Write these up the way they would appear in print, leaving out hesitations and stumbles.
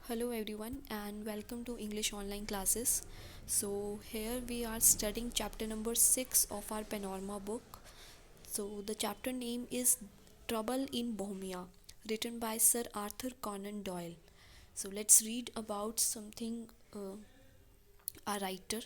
Hello everyone and welcome to English online classes. So here we are studying chapter number 6 of our Panorama book. So the chapter name is Trouble in Bohemia, written by Sir Arthur Conan Doyle. So let's read about something a writer.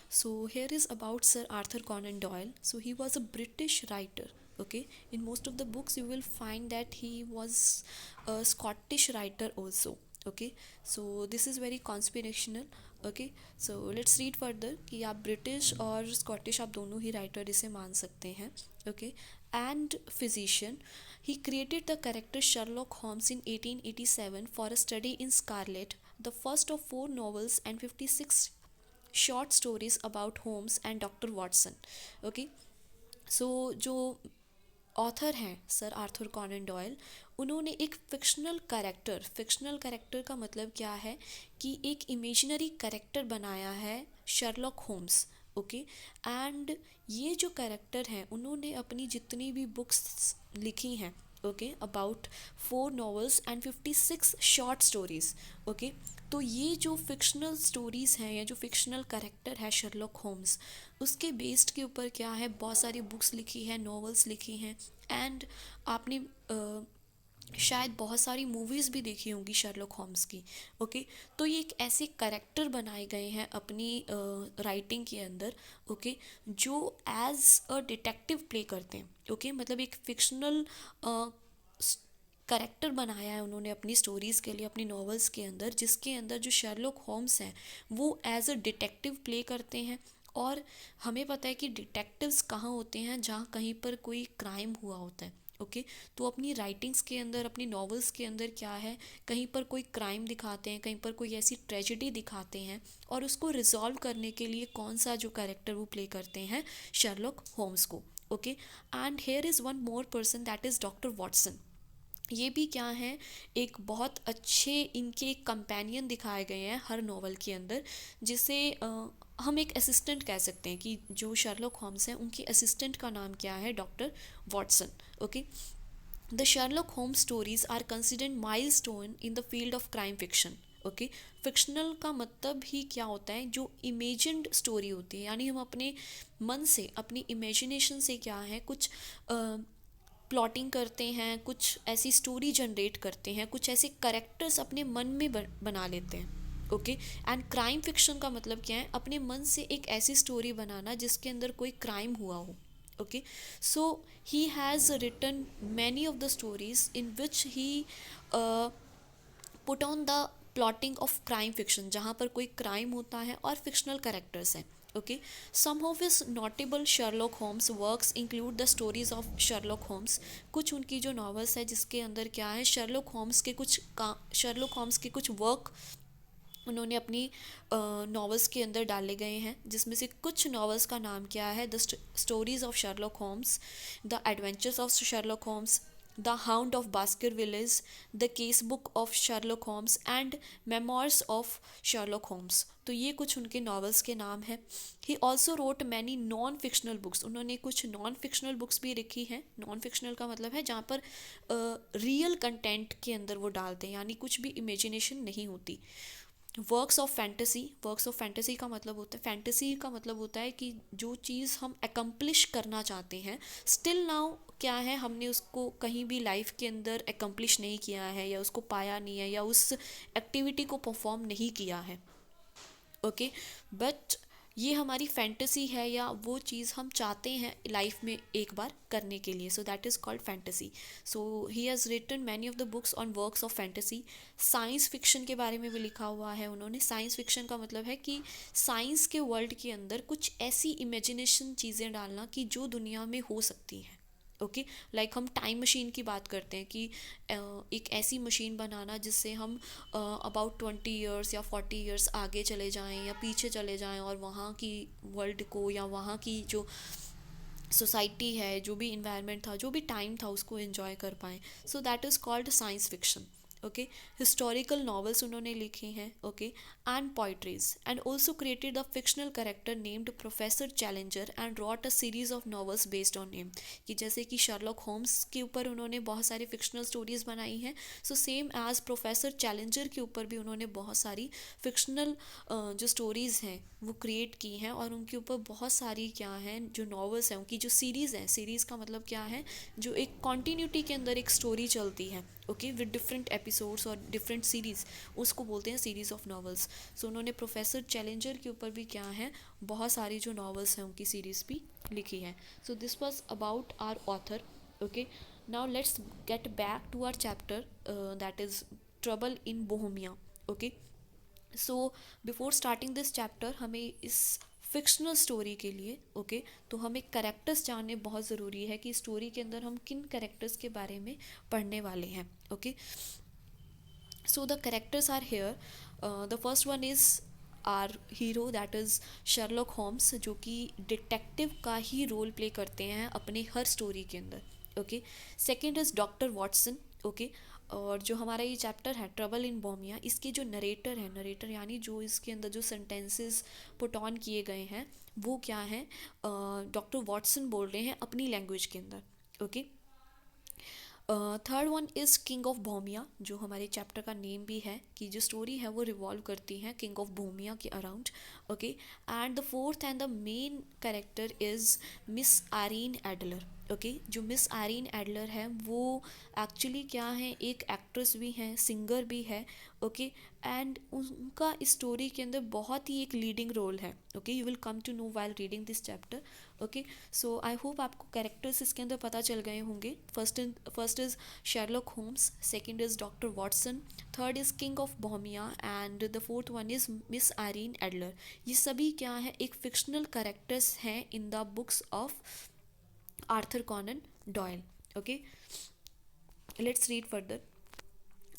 So here is about Sir Arthur Conan Doyle. So he was a British writer. Okay, in most of the books you will find that he was a Scottish writer also. Okay, so this is very conspirational. Okay, so let's read further कि आप British और Scottish आप दोनों ही writer इसे मान सकते हैं. Okay, and physician, he created the character Sherlock Holmes in 1887 for a study in Scarlet, the first of four novels and 56 short stories about Holmes and doctor Watson. Okay, so जो author हैं sir Arthur Conan dial, उन्होंने एक fictional character का मतलब क्या है कि एक इमेजिनरी कैरेक्टर बनाया है शर्लॉक होम्स. ओके, एंड ये जो कैरेक्टर हैं उन्होंने अपनी जितनी भी बुक्स लिखी हैं, okay, about four novels and 56 short stories. Okay, तो ये जो फिक्शनल स्टोरीज़ हैं या जो फिक्शनल कैरेक्टर है शर्लॉक होम्स, उसके बेस्ड के ऊपर क्या है, बहुत सारी बुक्स लिखी हैं, नॉवेल्स लिखी हैं. एंड आपने शायद बहुत सारी मूवीज़ भी देखी होंगी शर्लॉक होम्स की. ओके, तो ये एक ऐसे करेक्टर बनाए गए हैं अपनी राइटिंग के अंदर. ओके, जो एज अ डिटेक्टिव प्ले करते हैं. ओके, मतलब एक फिक्शनल करेक्टर बनाया है उन्होंने अपनी स्टोरीज़ के लिए, अपनी नॉवेल्स के अंदर, जिसके अंदर जो शर्लॉक होम्स हैं वो एज अ डिटेक्टिव प्ले करते हैं. और हमें पता है कि डिटेक्टिव्स कहाँ होते हैं, जहाँ कहीं पर कोई क्राइम हुआ होता है. ओके, तो अपनी राइटिंग्स के अंदर, अपनी नॉवेल्स के अंदर क्या है, कहीं पर कोई क्राइम दिखाते हैं, कहीं पर कोई ऐसी ट्रेजिडी दिखाते हैं, और उसको रिजॉल्व करने के लिए कौन सा जो कैरेक्टर वो प्ले करते हैं, शर्लॉक होम्स को. Okay, and here is one more person, that is doctor Watson. ये भी क्या हैं, एक बहुत अच्छे इनके कंपेनियन दिखाए गए हैं हर नॉवल के अंदर, जिसे हम एक असिस्टेंट कह सकते हैं कि जो शर्लॉक होम्स हैं उनके असिस्टेंट का नाम क्या है, doctor Watson. Okay, the Sherlock Holmes stories are considered milestone in the field of crime fiction. Okay, fictional का मतलब ही क्या होता है, जो इमेजिन्ड स्टोरी होती है, यानी हम अपने मन से, अपनी इमेजिनेशन से क्या है, कुछ प्लॉटिंग करते हैं, कुछ ऐसी स्टोरी जनरेट करते हैं, कुछ ऐसे करेक्टर्स अपने मन में बना लेते हैं. ओके, एंड क्राइम फिक्शन का मतलब क्या है, अपने मन से एक ऐसी स्टोरी बनाना जिसके अंदर कोई क्राइम हुआ हो. Okay, so he has written many of the stories in which he put on the plotting of crime fiction, जहाँ पर कोई क्राइम होता है और फिक्शनल कैरेक्टर्स हैं. Okay, some of his notable Sherlock Holmes works include the stories of Sherlock Holmes. कुछ उनकी जो नॉवेल्स है जिसके अंदर क्या है, शर्लॉक होम्स के कुछ वर्क उन्होंने अपनी नॉवेल्स के अंदर डाले गए हैं, जिसमें से कुछ नॉवेल्स का नाम क्या है, the stories of Sherlock Holmes, the adventures of Sherlock Holmes, the hound of Baskervilles, the case book of Sherlock Holmes and memoirs of Sherlock Holmes. तो ये कुछ उनके नॉवेल्स के नाम हैं. He also wrote many non fictional books. उन्होंने कुछ non fictional books भी लिखी हैं. नॉन फिक्शनल का मतलब है जहाँ पर रियल कंटेंट के अंदर वो डालते हैं, यानी कुछ भी इमेजिनेशन नहीं होती. वर्क्स ऑफ फैंटेसी का मतलब होता है, फैंटेसी का मतलब होता है कि जो चीज़ हम एकम्प्लिश करना चाहते हैं, स्टिल नाउ क्या है, हमने उसको कहीं भी लाइफ के अंदर एकम्प्लिश नहीं किया है, या उसको पाया नहीं है, या उस एक्टिविटी को परफॉर्म नहीं किया है. ओके, बट ये हमारी फैंटेसी है, या वो चीज़ हम चाहते हैं लाइफ में एक बार करने के लिए, so that is called fantasy. So he has written many of the books on works of fantasy. Science fiction के बारे में भी लिखा हुआ है उन्होंने. साइंस फिक्शन का मतलब है कि साइंस के वर्ल्ड के अंदर कुछ ऐसी इमेजिनेशन चीज़ें डालना कि जो दुनिया में हो सकती हैं. ओके, लाइक हम टाइम मशीन की बात करते हैं कि एक ऐसी मशीन बनाना जिससे हम अबाउट 20 ईयर्स या 40 ईयर्स आगे चले जाएं या पीछे चले जाएं, और वहाँ की वर्ल्ड को या वहाँ की जो सोसाइटी है, जो भी इन्वायरमेंट था, जो भी टाइम था, उसको एंजॉय कर पाएँ. सो that is called science fiction. Okay, historical novels उन्होंने लिखे हैं, okay, and poetries, and also created a fictional character named professor challenger and wrote a series of novels based on him. कि जैसे कि शर्लॉक होम्स के ऊपर उन्होंने बहुत सारी फिक्शनल स्टोरीज बनाई हैं, so same as professor Challenger के ऊपर भी उन्होंने बहुत सारी फिक्शनल जो स्टोरीज़ हैं वो क्रिएट की हैं, और उनके ऊपर बहुत सारी क्या हैं जो नॉवेल्स हैं, उनकी जो सीरीज़ है, सीरीज़ का मतलब क्या है, जो एक कॉन्टीन्यूटी के अंदर एक स्टोरी चलती है, ओके, विद डिफरेंट एपिसोड्स और डिफरेंट सीरीज़, उसको बोलते हैं सीरीज़ ऑफ नॉवेल्स। सो उन्होंने प्रोफेसर चैलेंजर के ऊपर भी क्या है, बहुत सारी जो नॉवेल्स हैं उनकी सीरीज़ भी लिखी है। So this was about our author, okay. Now let's get back to our chapter that is trouble in Bohemia, okay. So before starting this chapter हमें इस फिक्शनल स्टोरी के लिए, ओके, तो हमें करेक्टर्स जानने बहुत ज़रूरी है कि स्टोरी के अंदर हम किन करेक्टर्स के बारे में पढ़ने वाले हैं, okay. So the characters are here, the first one is our hero that is Sherlock Holmes, जो कि डिटेक्टिव का ही रोल प्ले करते हैं अपने हर स्टोरी के अंदर, okay. Second is doctor Watson, okay. और जो हमारा ये चैप्टर है ट्रबल इन बोहेमिया, इसके जो नरेटर है, नरेटर यानी जो इसके अंदर जो सेंटेंसेस पुट ऑन किए गए हैं वो क्या है, डॉक्टर वॉटसन बोल रहे हैं अपनी लैंग्वेज के अंदर, okay. Third one is king of Bohemia, जो हमारे चैप्टर का नेम भी है कि जो स्टोरी है वो रिवॉल्व करती है किंग ऑफ बोहेमिया के around, okay. And the fourth and the main character is Miss Irene Adler, okay. जो मिस आरीन एडलर है वो एक्चुअली क्या है, एक एक्ट्रेस भी हैं, सिंगर भी है, ओके। एंड उनका इस स्टोरी के अंदर बहुत ही एक लीडिंग रोल है, okay. You will come to know while reading this chapter, okay. So I hope आपको कैरेक्टर्स इसके अंदर पता चल गए होंगे। First is Sherlock Holmes, second is doctor Watson, third is king of Bohemia, and the fourth one is miss Irene Adler. ये सभी क्या है, एक फिक्शनल कैरेक्टर्स हैं in the books of Arthur Conan Doyle, okay. Let's read further.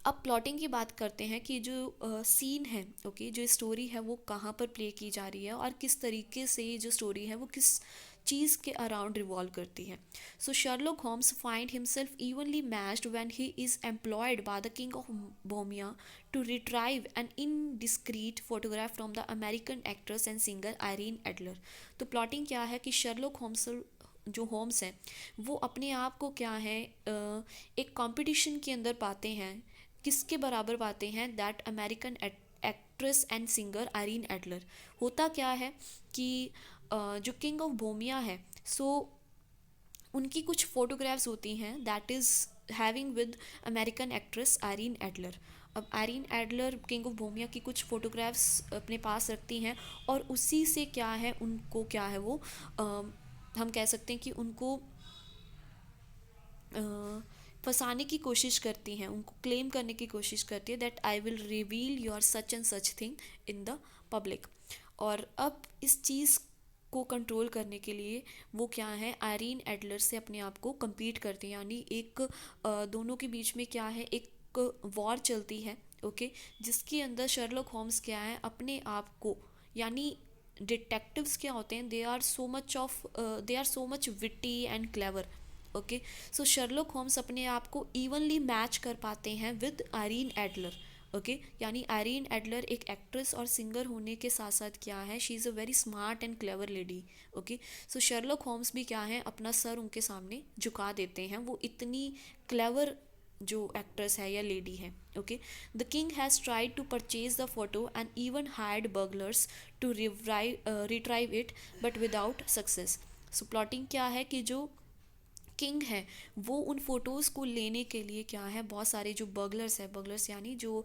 अब plotting की बात करते हैं कि जो सीन है, ओके, जो स्टोरी है वो कहाँ पर प्ले की जा रही है और किस तरीके से ये जो स्टोरी है वो किस चीज़ के अराउंड रिवॉल्व करती है। So Sherlock Holmes find himself evenly matched when he is employed by the king of Bohemia to retrieve an indiscreet photograph from the American actress and singer Irene Adler. तो plotting क्या है कि Sherlock Holmes जो Holmes हैं वो अपने आप को क्या है, एक कंपटीशन के अंदर पाते हैं, किसके बराबर पाते हैं, that American actress and singer Irene Adler. होता क्या है कि जो किंग ऑफ बोहेमिया है, सो उनकी कुछ फोटोग्राफ्स होती हैं that is having with American actress Irene Adler. अब Irene Adler king of Bohemia की कुछ फोटोग्राफ्स अपने पास रखती हैं, और उसी से क्या है उनको क्या है वो हम कह सकते हैं कि उनको फंसाने की कोशिश करती हैं, उनको क्लेम करने की कोशिश करती है that I will reveal your such and such thing in the public. और अब इस चीज़ को कंट्रोल करने के लिए वो क्या है, आयरीन एडलर से अपने आप को compete करती हैं, यानी एक दोनों के बीच में क्या है, एक वॉर चलती है, ओके। जिसके अंदर शर्लॉक होम्स क्या है अपने आप को, यानी डिटेक्टिव्स क्या होते हैं, they are so much witty and clever, okay. So Sherlock Holmes अपने आप को इवनली मैच कर पाते हैं विद आयरीन एडलर, ओके। यानी आयरीन एडलर एक एक्ट्रेस और सिंगर होने के साथ साथ क्या है, she is a very smart and clever lady, okay. So Sherlock Holmes भी क्या है अपना सर उनके सामने झुका देते हैं, वो इतनी क्लेवर जो एक्ट्रेस है या लेडी है, okay. The king has tried to purchase the photo and even hired burglars to retrieve it but without success. So plotting क्या है कि जो किंग है वो उन फोटोज़ को लेने के लिए क्या है, बहुत सारे जो बर्गलर्स है, बर्गलर्स यानी जो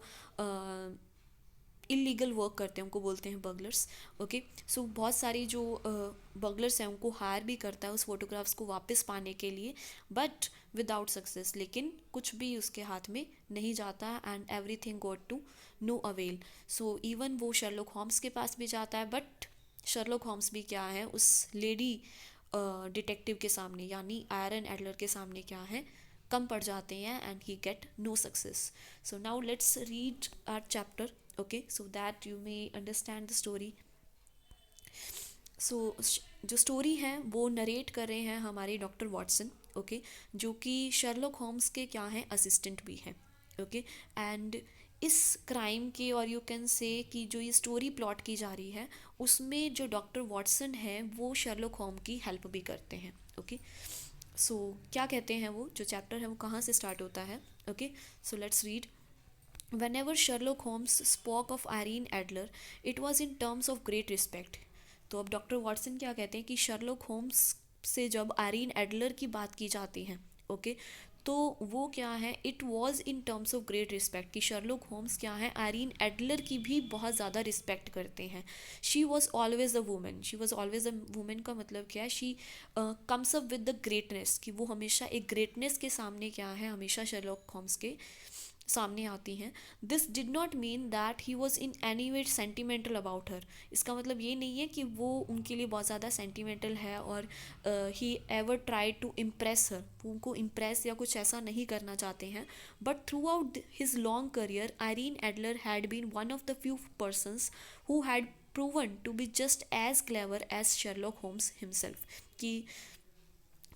इलीगल वर्क करते हैं उनको बोलते हैं बर्गलर्स, ओके। सो बहुत सारी जो बर्गलर्स हैं उनको हायर भी करता है उस फोटोग्राफ्स को वापस पाने के लिए, बट विदाउट सक्सेस, लेकिन कुछ भी उसके हाथ में नहीं जाता and everything got to no avail. So even वो शर्लॉक होम्स के पास भी जाता है, बट शर्लॉक होम्स भी क्या है उस लेडी डिटेक्टिव के सामने यानी आयरन एडलर के सामने क्या है, कम पड़ जाते हैं and he get no success. So now let's read our chapter, okay, so that you may understand the story. So जो स्टोरी है वो नरेट कर रहे हैं हमारे डॉक्टर वॉटसन, ओके, जो कि शर्लॉक होम्स के क्या हैं असिस्टेंट भी हैं, ओके। एंड इस क्राइम के, और यू कैन से कि जो ये स्टोरी प्लॉट की जा रही है, उसमें जो डॉक्टर वॉटसन है वो शर्लॉक होम की हेल्प भी करते हैं। ओके। सो क्या कहते हैं वो, जो चैप्टर है वो कहाँ से स्टार्ट होता है। Okay, so let's read. Whenever Sherlock Holmes spoke of Irene Adler, it was in terms of great respect. तो अब डॉक्टर वॉटसन क्या कहते हैं कि शर्लॉक होम्स से जब आयरीन एडलर की बात की जाती है, ओके, तो वो क्या है, it was in terms of great respect, कि शर्लॉक होम्स क्या है, आयरीन एडलर की भी बहुत ज़्यादा रिस्पेक्ट करते हैं। She was always a women, she was always a women का मतलब क्या है, she comes up with the greatness, कि वो हमेशा एक ग्रेटनेस के सामने क्या है, हमेशा शर्लॉक होम्स के सामने आती हैं। This did not mean that he was in any way sentimental about her. इसका मतलब ये नहीं है कि वो उनके लिए बहुत ज़्यादा सेंटिमेंटल है और he ever try to impress her, वो उनको इम्प्रेस या कुछ ऐसा नहीं करना चाहते हैं। But throughout his long career Irene Adler had been one of the few persons who had proven to be just as clever as Sherlock Holmes himself. कि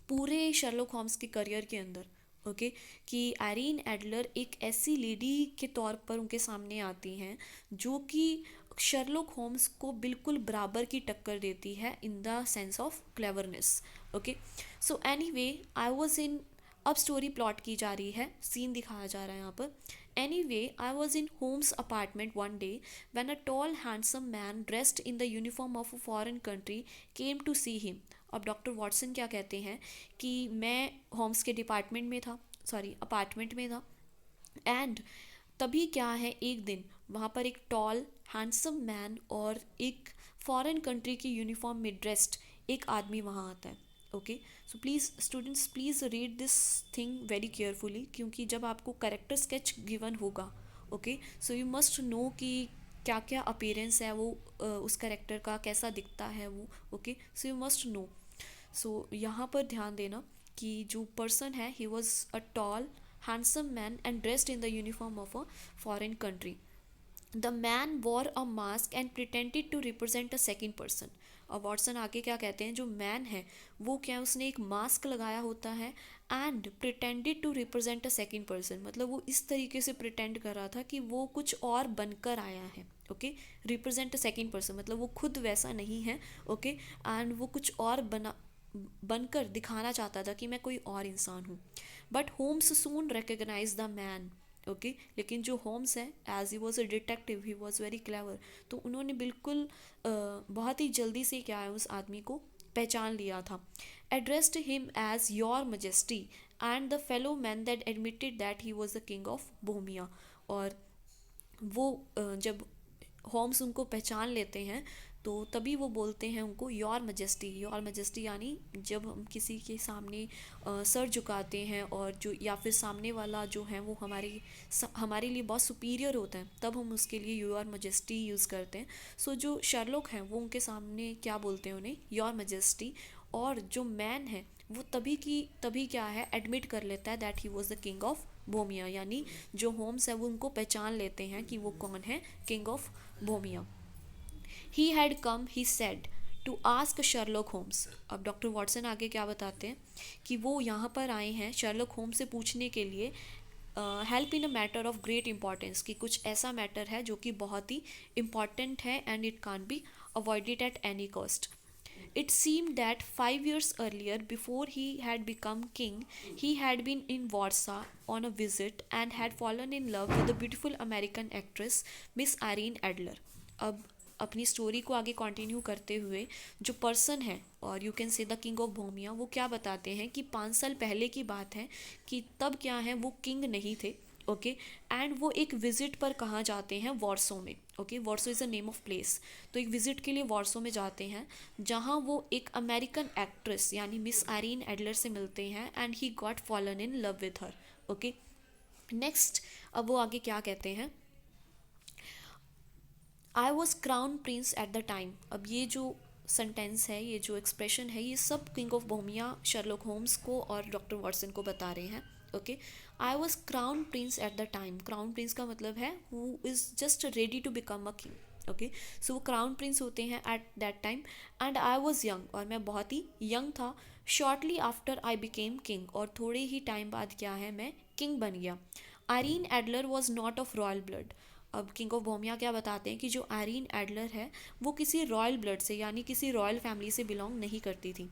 पूरे शर्लॉक होम्स के करियर के अंदर, ओके, कि Irene Adler एक ऐसी lady के तौर पर उनके सामने आती हैं जो कि शर्लॉक होम्स को बिल्कुल बराबर की टक्कर देती है in the sense of cleverness. Okay, so anyway I was in, अब स्टोरी प्लॉट की जा रही है, सीन दिखाया जा रहा है यहाँ पर। Anyway I was in Holmes apartment one day when a tall handsome man dressed in the uniform of a foreign country came to see him. अब डॉक्टर वॉटसन क्या कहते हैं कि मैं होम्स के डिपार्टमेंट में था, सॉरी अपार्टमेंट में था, एंड तभी क्या है, एक दिन वहाँ पर एक टॉल हैंडसम मैन और एक फॉरेन कंट्री की यूनिफॉर्म में ड्रेस्ड एक आदमी वहाँ आता है। Okay, so please students, please read this thing very carefully, क्योंकि जब आपको करेक्टर स्केच गिवन होगा, okay, so you must no कि क्या क्या अपीयरेंस है वो, उस करेक्टर का कैसा दिखता है वो। Okay, so you must know. So यहाँ पर ध्यान देना कि जो पर्सन है, he was a tall handsome man and dressed in the uniform of a foreign country. The man wore a mask and pretended to represent a second person. और Watson आगे क्या कहते हैं, जो मैन है वो क्या है, उसने एक मास्क लगाया होता है and pretended to represent a second person, मतलब वो इस तरीके से प्रिटेंड कर रहा था कि वो कुछ और बनकर आया है। Okay, represent a second person मतलब वो खुद वैसा नहीं है। ओके, एंड वो कुछ और बनकर दिखाना चाहता था कि मैं कोई और इंसान हूँ। But Holmes soon recognise the man. Okay, लेकिन जो होम्स है, as he was a detective, he was very clever, तो उन्होंने बिल्कुल बहुत ही जल्दी से क्या है, उस आदमी को पहचान लिया था। Addressed him as your majesty and the fellow man that admitted that he was the king of Bohemia. और वो जब होम्स उनको पहचान लेते हैं तो तभी वो बोलते हैं उनको योर मजेस्टी। योर मजेस्टी यानी जब हम किसी के सामने सर झुकाते हैं और जो, या फिर सामने वाला जो है वो हमारे लिए बहुत सुपीरियर होता है, तब हम उसके लिए योर मजेस्टी यूज़ करते हैं। सो जो शर्लॉक हैं वो उनके सामने क्या बोलते हैं, उन्हें योर मजेस्टी। और जो मैन है वो तभी क्या है, एडमिट कर लेता है that he was the king of Bohemia, यानी जो होम्स है वो उनको पहचान लेते हैं कि वो कौन है, king of Bohemia. He had come, he said, to ask Sherlock Holmes. अब डॉक्टर वॉटसन आगे क्या बताते हैं कि वो यहाँ पर आए हैं शर्लॉक होम्स से पूछने के लिए help in a matter of great importance, कि कुछ ऐसा मैटर है जो कि बहुत ही इम्पॉर्टेंट है and it can be avoided at any cost. It seemed that 5 years earlier, before he had become king, he had been in Warsaw on a visit and had fallen in love with the beautiful American actress Miss Irene Adler. अब अपनी story को आगे continue करते हुए जो person है, और you can say the king of Bohemia, वो क्या बताते हैं कि 5 साल पहले की बात है कि तब क्या है, वो किंग नहीं थे। ओके, एंड वो एक विजिट पर कहाँ जाते हैं, वॉर्सो में। Okay, Warsaw is a name of place, तो एक विजिट के लिए वॉर्सो में जाते हैं जहाँ वो एक अमेरिकन एक्ट्रेस यानी मिस आयरीन एडलर से मिलते हैं and he got fallen in love with her. Okay, next, अब वो आगे क्या कहते हैं, आई was crown prince at the time. अब ये जो सेंटेंस है, ये जो एक्सप्रेशन है, ये सब king of Bohemia Sherlock Holmes को और डॉक्टर वॉटसन को बता रहे हैं। Okay, I was crown prince at the time. Crown prince का मतलब है who is just ready to become a king. Okay, so वो क्राउन प्रिंस होते हैं at that time, and I was young, और मैं बहुत ही यंग था। Shortly after I became king, और थोड़े ही टाइम बाद क्या है, मैं किंग बन गया। Irene Adler was not of royal blood. अब किंग ऑफ बोमिया क्या बताते हैं कि जो आयरीन एडलर है वो किसी रॉयल ब्लड से यानी किसी रॉयल फैमिली से बिलोंग नहीं करती थी।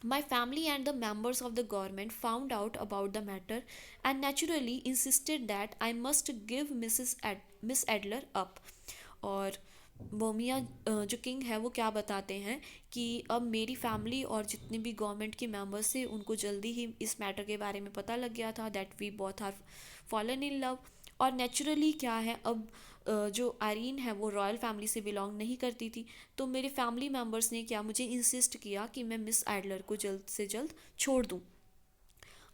My family and the members of the government found out about the matter and naturally insisted that I must give Miss Adler up. और बोमिया जो किंग है वो क्या बताते हैं कि अब मेरी फैमिली और जितने भी गवर्नमेंट के मेंबर्स थे उनको जल्दी ही इस मैटर के बारे में पता लग गया था that we both are fallen in love. और नेचुरली क्या है अब जो आयरीन है वो रॉयल फैमिली से बिलोंग नहीं करती थी, तो मेरे फैमिली मेम्बर्स ने क्या मुझे इंसिस्ट किया कि मैं मिस एडलर को जल्द से जल्द छोड़ दूँ।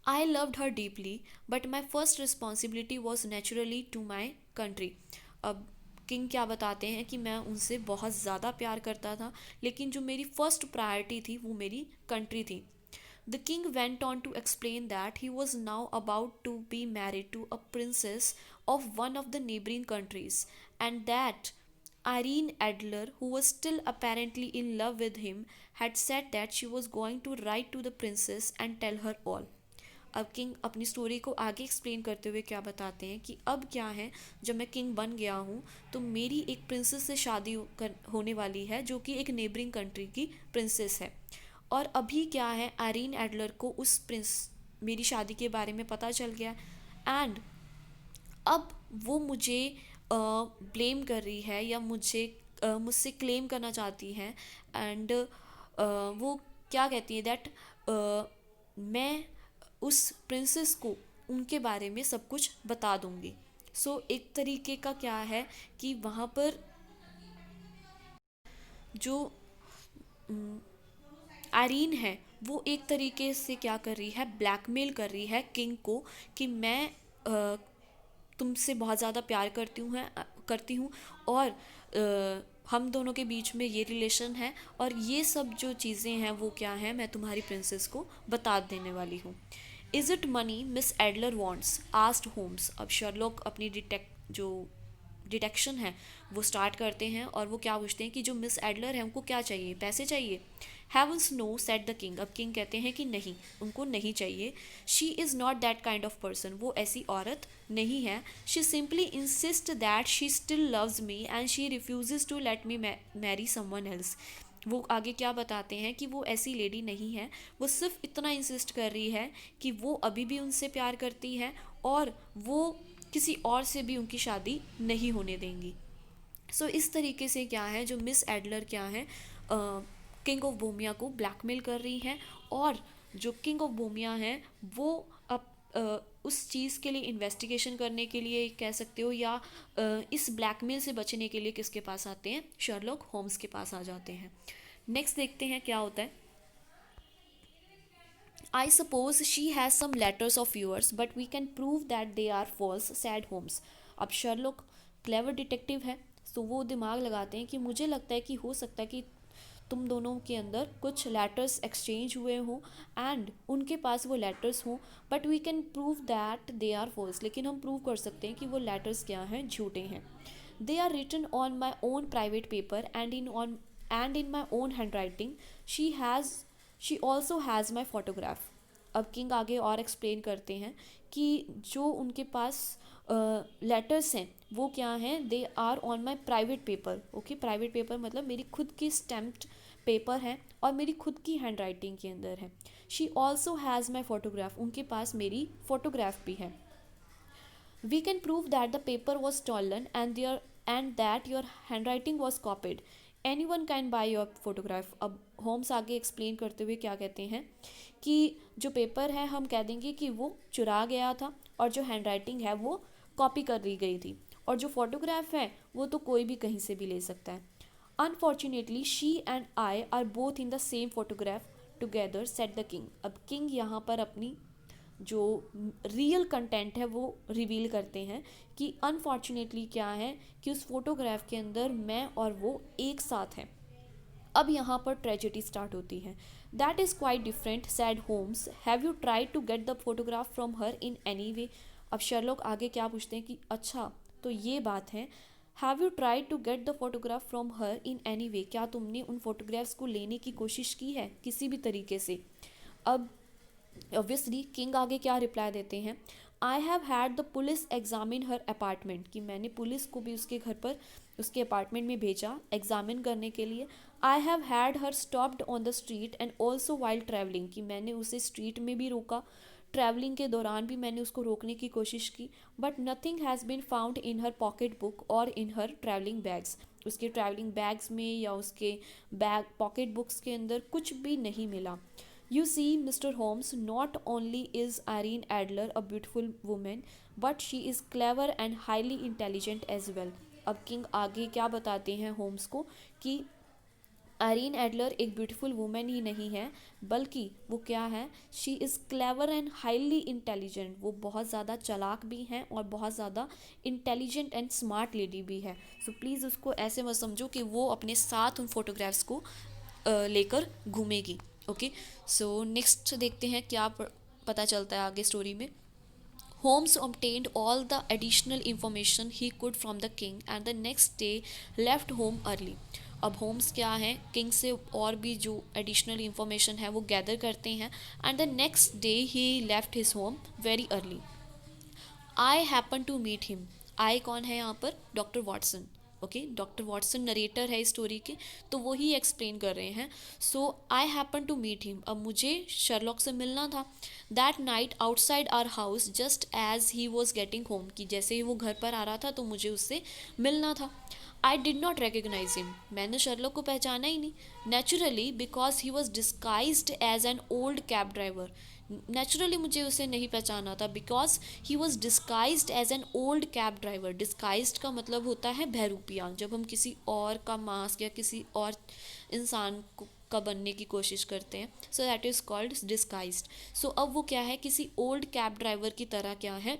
I loved her deeply but my first responsibility was naturally to my country. अब किंग क्या बताते हैं कि मैं उनसे बहुत ज़्यादा प्यार करता था, लेकिन जो मेरी फर्स्ट प्रायोरिटी थी वो मेरी कंट्री थी। The king went on to explain that he was now about to be married to a princess of one of the neighboring countries, and that Irene Adler, who was still apparently in love with him, had said that she was going to write to the princess and tell her all. अब king अपनी story को आगे explain करते हुए क्या बताते हैं कि अब क्या है, जब मैं किंग बन गया हूँ तो मेरी एक प्रिंसेस से शादी होने वाली है जो कि एक नेबरिंग कंट्री की प्रिंसेस है। और अभी क्या है, आयरीन एडलर को उस प्रिंस मेरी शादी के बारे में पता चल गया एंड अब वो मुझे ब्लेम कर रही है या मुझसे क्लेम करना चाहती हैं। एंड वो क्या कहती है दैट मैं उस प्रिंसेस को उनके बारे में सब कुछ बता दूंगी। सो एक तरीके का क्या है कि वहाँ पर जो आयरीन है वो एक तरीके से क्या कर रही है, ब्लैकमेल कर रही है किंग को कि मैं तुमसे बहुत ज़्यादा प्यार करती हूँ और हम दोनों के बीच में ये रिलेशन है और ये सब जो चीज़ें हैं वो क्या है मैं तुम्हारी प्रिंसेस को बता देने वाली हूँ। Is it money miss Adler wants asked Holmes. अब शर्लॉक अपनी डिटेक्शन है वो स्टार्ट करते हैं और वो क्या पूछते हैं कि जो मिस एडलर है उनको क्या चाहिए, पैसे चाहिए। Heavens no said the king. अब किंग कहते हैं कि नहीं, उनको नहीं चाहिए। She is not that kind of person, वो ऐसी औरत नहीं है। She simply insist that she still loves me and she refuse to let me marry someone else. वो आगे क्या बताते हैं कि वो ऐसी लेडी नहीं है, वो सिर्फ इतना इंसिस्ट कर रही है कि वो अभी भी उनसे प्यार करती है और वो किसी और से भी उनकी शादी नहीं होने देंगी। सो इस तरीके से क्या है, जो मिस एडलर क्या है किंग ऑफ बोमिया को ब्लैकमेल कर रही हैं और जो किंग ऑफ बोमिया हैं वो अब उस चीज़ के लिए इन्वेस्टिगेशन करने के लिए कह सकते हो या इस ब्लैकमेल से बचने के लिए किसके पास आते हैं, शर्लॉक होम्स के पास आ जाते हैं। नेक्स्ट देखते हैं क्या होता है। I suppose she has some letters of yours, but we can prove that they are false, said Holmes. अब शर्लॉक क्लेवर डिटेक्टिव है तो वो दिमाग लगाते हैं कि मुझे लगता है कि हो सकता है कि तुम दोनों के अंदर कुछ लेटर्स एक्सचेंज हुए हों एंड उनके पास वो लेटर्स हों, but we can prove that they are false. लेकिन हम प्रूव कर सकते हैं कि वो लेटर्स क्या हैं, झूठे हैं। They are written on my own private paper and in my own hand writing. She also has my photograph. अब किंग आगे और एक्सप्लेन करते हैं कि जो उनके पास लेटर्स हैं वो क्या हैं, they are on my private paper. Okay, private paper मतलब मेरी खुद की स्टैम्प्ड पेपर है और मेरी खुद की हैंड राइटिंग के अंदर है। She also has my photograph, उनके पास मेरी फोटोग्राफ भी है। We can prove that the paper was stolen and that your handwriting was copied. Anyone can buy your photograph. अब होम्स आगे एक्सप्लेन करते हुए क्या कहते हैं कि जो पेपर है हम कह देंगे कि वो चुरा गया था और जो हैंडराइटिंग है वो कॉपी कर ली गई थी और जो फोटोग्राफ है वो तो कोई भी कहीं से भी ले सकता है। Unfortunately she and I R both in the same photograph together, set the king. अब किंग यहाँ पर अपनी जो रियल कंटेंट है वो रिवील करते हैं कि अनफॉर्चुनेटली क्या है कि उस फोटोग्राफ के अंदर मैं और वो एक साथ हैं। अब यहाँ पर ट्रेजेडी स्टार्ट होती है। That is quite different, said Holmes. Have you try to get the photograph from her in any way. अब शर्लॉक आगे क्या पूछते हैं कि अच्छा तो ये बात है, have you try to get the photograph from her in any way, क्या तुमने उन फोटोग्राफ्स को लेने की कोशिश की है किसी भी तरीके से। अब ऑब्वियसली किंग आगे क्या रिप्लाई देते हैं, I have had the police examine her apartment, कि मैंने पुलिस को भी उसके घर पर उसके अपार्टमेंट में भेजा एग्जामिन करने के लिए। I have had her stopped on the street and also while travelling, कि मैंने उसे स्ट्रीट में भी रोका, ट्रैवलिंग के दौरान भी मैंने उसको रोकने की कोशिश की। But nothing has been found in her pocket book और इन हर ट्रैवलिंग बैग्स, उसके ट्रैवलिंग बैग्स में या उसके बैग पॉकेट बुक्स के अंदर कुछ भी नहीं मिला। You see, Mr. Holmes, not only is Irene Adler a beautiful woman, but she is clever and highly intelligent as well. अब किंग आगे क्या बताते हैं होम्स को कि आयरीन एडलर एक ब्यूटीफुल वुमेन ही नहीं है, बल्कि वो क्या है, she is clever and highly intelligent, वो बहुत ज़्यादा चालाक भी हैं और बहुत ज़्यादा इंटेलिजेंट एंड स्मार्ट लेडी भी है। सो प्लीज़ उसको ऐसे मत समझो कि वो अपने साथ उन फोटोग्राफ्स को लेकर घूमेगी। ओके, सो नेक्स्ट देखते हैं क्या पता चलता है आगे स्टोरी में। Holmes obtained all the additional information he could from the king and the next day left home early. अब होम्स क्या है, किंग से और भी जो एडिशनल इंफॉर्मेशन है वो गैदर करते हैं and the next day he left his home very early. I happen to meet him, I कौन है यहाँ पर, doctor Watson. Okay, doctor Watson narrator है इस स्टोरी के, तो वो ही एक्सप्लेन कर रहे हैं। So I happen to meet him, अब मुझे शर्लॉक से मिलना था। That night outside our house just as he was getting home, कि जैसे ही वो घर पर आ रहा था तो मुझे उससे मिलना था। I did not recognise him, मैंने शर्लॉक को पहचाना ही नहीं। Naturally because he was disguised as an old cab driver, naturally मुझे उसे नहीं पहचाना था because he was disguised as an old cab driver. Disguised का मतलब होता है बहरूपिया, जब हम किसी और का मास्क या किसी और इंसान को का बनने की कोशिश करते हैं, so that is called disguised. So अब वो क्या है, किसी ओल्ड कैब ड्राइवर की तरह क्या है,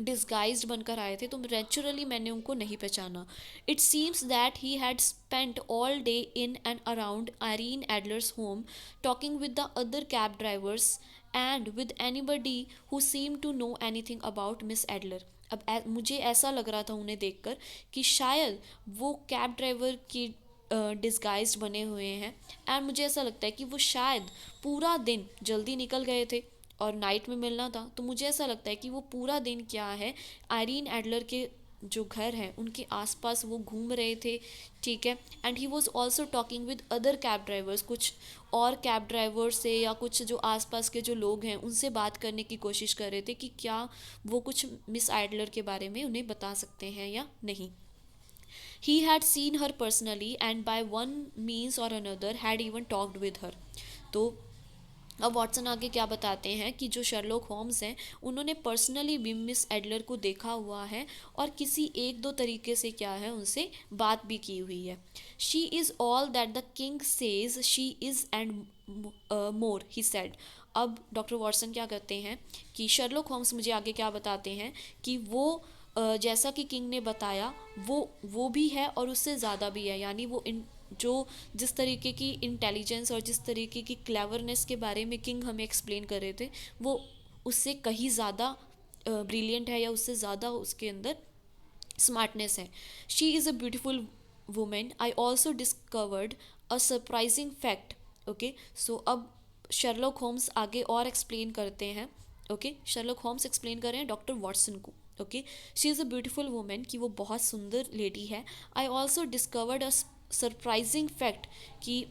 डिस्गाइज्ड बनकर आए थे, तो नेचुरली मैंने उनको नहीं पहचाना। It seems that he had spent all day in and around Irene Adler's home talking with the other cab drivers and with anybody who seem to know anything about Miss Adler. अब मुझे ऐसा लग रहा था उन्हें देखकर कि शायद वो कैब ड्राइवर की डिस्गाइज्ड बने हुए हैं, एंड मुझे ऐसा लगता है कि वो शायद पूरा दिन जल्दी निकल गए थे और नाइट में मिलना था, तो मुझे ऐसा लगता है कि वो पूरा दिन क्या है, आयरीन एडलर के जो घर हैं उनके आसपास वो घूम रहे थे, ठीक है। And he was also talking with other cab drivers, कुछ और कैब ड्राइवर से या कुछ जो आसपास के जो लोग हैं उनसे बात करने की कोशिश कर रहे थे कि क्या वो कुछ मिस एडलर के बारे में उन्हें बता सकते हैं या नहीं। He had seen her personally and by one means or another had even talked with her. तो अब वॉटसन आगे क्या बताते हैं कि जो शर्लॉक होम्स हैं उन्होंने पर्सनली भी मिस एडलर को देखा हुआ है और किसी एक दो तरीके से क्या है उनसे बात भी की हुई है। She is all that the king says she is and more he said. अब डॉक्टर वॉटसन क्या कहते हैं कि शर्लॉक होम्स मुझे आगे क्या बताते हैं कि वो जैसा कि किंग ने बताया वो भी है और उससे ज़्यादा भी है, यानी वो जो जिस तरीके की इंटेलिजेंस और जिस तरीके की क्लेवरनेस के बारे में किंग हमें एक्सप्लेन कर रहे थे वो उससे कहीं ज़्यादा ब्रिलियंट है या उससे ज़्यादा उसके अंदर स्मार्टनेस है। She is a beautiful woman, I also discovered a surprising fact. Okay, so अब शर्लॉक होम्स आगे और एक्सप्लेन करते हैं। ओके, शर्लॉक होम्स एक्सप्लेन कर रहे हैं डॉक्टर वॉटसन को। Okay, she is a beautiful women, कि वो बहुत सुंदर लेडी है। आई also discovered a surprising fact, कि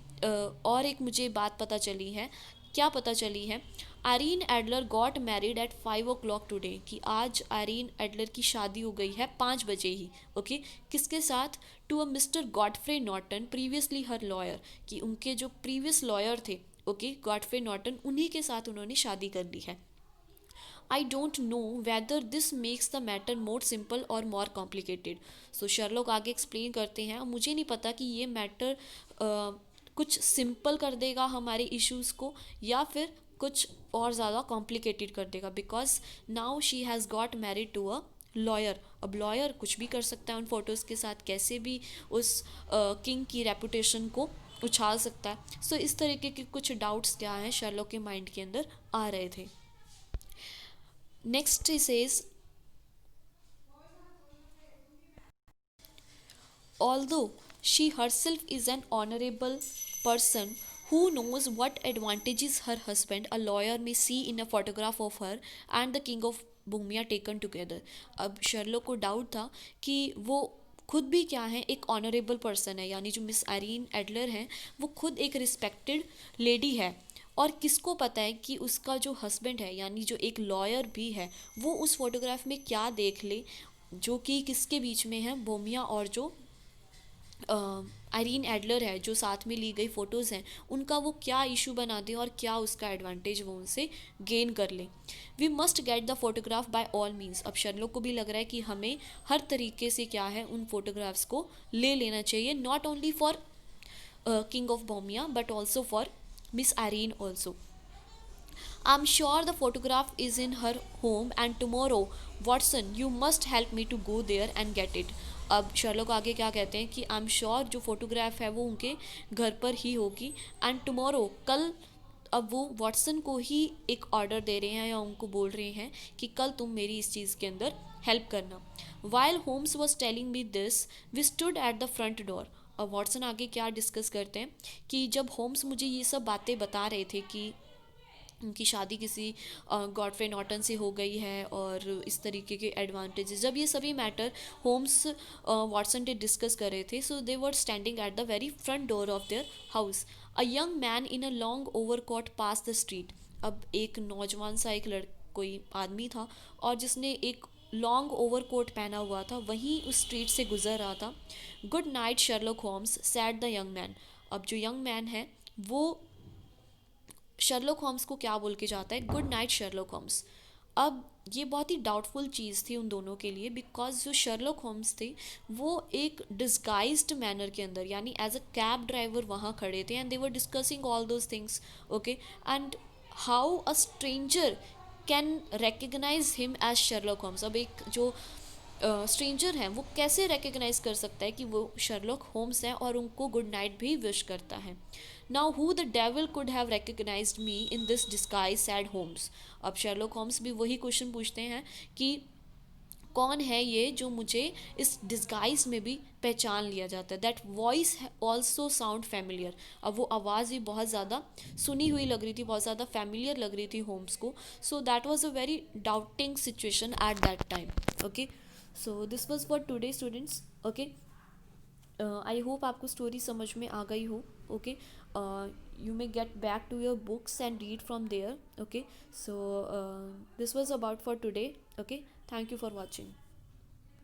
और एक मुझे बात पता चली है। क्या पता चली है, Irene Adler got married eight 5 o'clock today, कि आज आयरीन एडलर की शादी हो गई है 5 बजे ही। ओके, किसके साथ, to a mister Godfrey Norton previously her lawyer, कि उनके जो प्रीवियस लॉयर थे, ओके, गॉडफ्रे नॉर्टन, उन्हीं के साथ उन्होंने शादी कर ली है। I don't know whether this makes the matter more simple और मोर कॉम्प्लिकेटेड। सो शर्लॉक आगे एक्सप्लेन करते हैं, मुझे नहीं पता कि ये मैटर कुछ सिंपल कर देगा हमारे इश्यूज़ को या फिर कुछ और ज़्यादा कॉम्प्लिकेटेड कर देगा, because now she has got married to a lawyer. अब लॉयर कुछ भी कर सकता है उन फोटोज़ के साथ, कैसे भी उस किंग की रेपुटेशन को उछाल सकता है। सो इस तरीके के कुछ डाउट्स क्या हैं शर्लॉक के माइंड के अंदर आ रहे थे। Next he says, although she herself is an honorable person who knows what advantages her husband, a lawyer, may see in a photograph of her and the king of Bohemia taken together. अब Sherlock को doubt था कि वो खुद भी क्या है, एक ऑनरेबल पर्सन है, यानी जो मिस आइरीन एडलर हैं वो खुद एक रिस्पेक्टेड लेडी है, और किसको पता है कि उसका जो हस्बैंड है यानी जो एक लॉयर भी है वो उस फोटोग्राफ में क्या देख ले, जो कि किसके बीच में है, बोमिया और जो आइरीन एडलर है, जो साथ में ली गई फ़ोटोज़ हैं उनका वो क्या इशू बना दे और क्या उसका एडवांटेज वो उनसे गेन कर ले। We must get the photograph by all means. अब शर्लोक को भी लग रहा है कि हमें हर तरीके से क्या है उन फोटोग्राफ्स को ले लेना चाहिए, not only for king of Bohemia but also for Miss Irene also. I'm sure the photograph is in her home and tomorrow, Watson, you must help me to go there and get it. अब Sherlock आगे क्या कहते हैं कि I am sure जो photograph है वो उनके घर पर ही होगी, एंड टुमारो, कल। अब वो वॉटसन को ही एक ऑर्डर दे रहे हैं या उनको बोल रहे हैं कि कल तुम मेरी इस चीज़ के अंदर हेल्प करना। While Holmes was telling me this we stood at the front door. अब वॉटसन आगे क्या डिस्कस करते हैं कि जब होम्स मुझे ये सब बातें बता रहे थे कि उनकी शादी किसी गॉडफ्रे नॉर्टन से हो गई है और इस तरीके के एडवांटेजेस, जब ये सभी मैटर होम्स वॉटसन से डिस्कस कर रहे थे, so they were standing at the very front door of their house. A young man in a long overcoat pass the street. अब एक नौजवान सा एक कोई आदमी था और जिसने एक लॉन्ग ओवरकोट पहना हुआ था, वहीं उस स्ट्रीट से गुजर रहा था। Good night Sherlock Holmes said the young man. अब जो यंग मैन है वो शर्लॉक होम्स को क्या बोल के जाता है, गुड नाइट शर्लॉक होम्स। अब ये बहुत ही डाउटफुल चीज़ थी उन दोनों के लिए, बिकॉज जो शर्लॉक होम्स थे वो एक डिस्गाइज्ड मैनर के अंदर यानी एज अ कैब ड्राइवर वहाँ खड़े थे, and they were discussing all those things, okay. And how a stranger can recognise him as Sherlock Holmes. अब एक जो स्ट्रेंजर हैं वो कैसे रिकग्नाइज कर सकता है कि वो शर्लॉक होम्स हैं और उनको गुड नाइट भी विश करता है। Now who the devil could have recognised me in this disguise said Holmes. अब शर्लॉक होम्स भी वही क्वेश्चन पूछते हैं कि कौन है ये जो मुझे इस डिस्गाइज में भी पहचान लिया जाता है। That voice also sound familiar. अब वो आवाज़ भी बहुत ज़्यादा सुनी हुई लग रही थी, बहुत ज़्यादा फैमिलियर लग रही थी होम्स को। So that was a very doubting situation at that time, okay. So this was for today students, okay. I hope आपको स्टोरी समझ में आ गई हो, okay. You may get back to your books and read from there, okay. So this was about for today, okay. Thank you for watching.